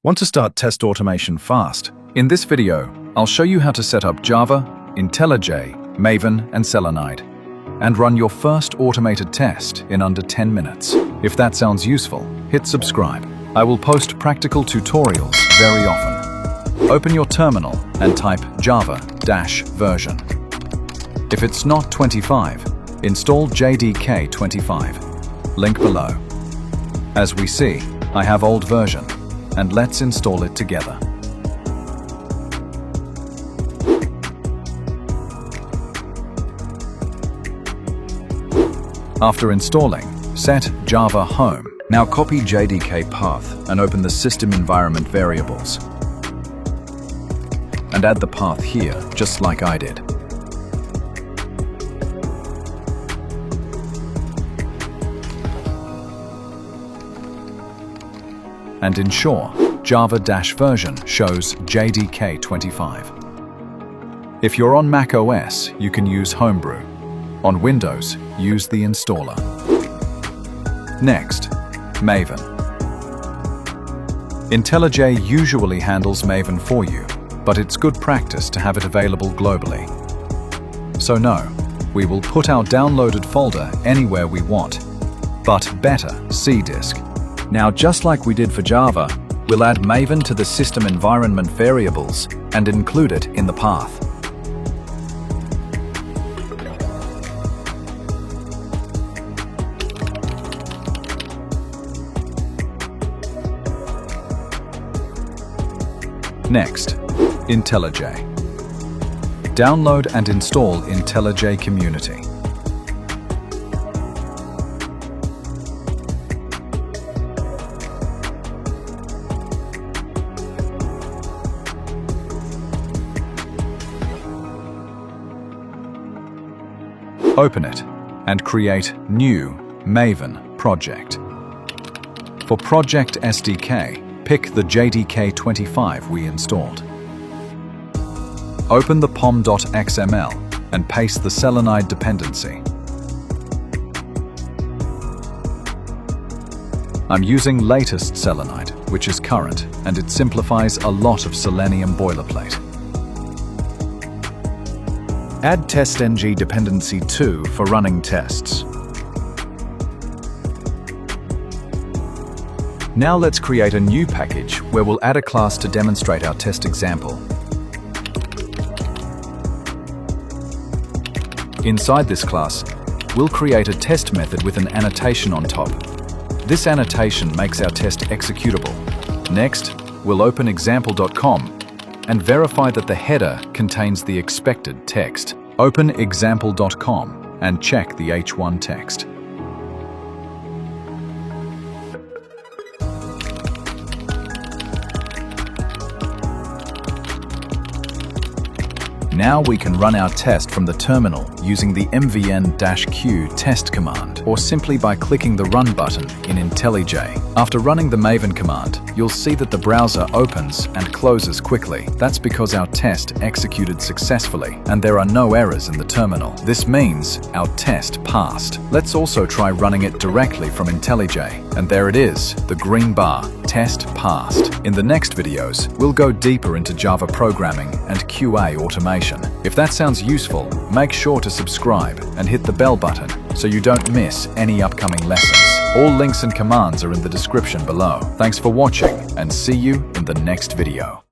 Want to start test automation fast? In this video, I'll show you how to set up Java, IntelliJ, Maven, and Selenide, and run your first automated test in under 10 minutes. If that sounds useful, hit subscribe. I will post practical tutorials very often. Open your terminal and type java-version. If it's not 25, install JDK 25. Link below. As we see, I have old version, and let's install it together. After installing, set Java Home. Now copy JDK path and open the system environment variables. And add the path here, just like I did. And ensure Java-version shows JDK 25. If you're on Mac OS, you can use Homebrew. On Windows, use the installer. Next, Maven. IntelliJ usually handles Maven for you, but it's good practice to have it available globally. So no, we will put our downloaded folder anywhere we want, but better C disk. Now, just like we did for Java, we'll add Maven to the system environment variables and include it in the path. Next, IntelliJ. Download and install IntelliJ Community. Open it and create New Maven Project. For Project SDK, pick the JDK 25 we installed. Open the pom.xml and paste the Selenide dependency. I'm using latest Selenide, which is current, and it simplifies a lot of Selenium boilerplate. Add TestNg dependency 2 for running tests. Now let's create a new package where we'll add a class to demonstrate our test example. Inside this class, we'll create a test method with an annotation on top. This annotation makes our test executable. Next, we'll open example.com and verify that the header contains the expected text. Open example.com and check the H1 text. Now we can run our test from the terminal using the MVN-Q test command, or simply by clicking the Run button in IntelliJ. After running the Maven command, you'll see that the browser opens and closes quickly. That's because our test executed successfully and there are no errors in the terminal. This means our test passed. Let's also try running it directly from IntelliJ. And there it is, the green bar, test passed. In the next videos, we'll go deeper into Java programming and QA automation. If that sounds useful, make sure to subscribe and hit the bell button so you don't miss any upcoming lessons. All links and commands are in the description below. Thanks for watching and see you in the next video.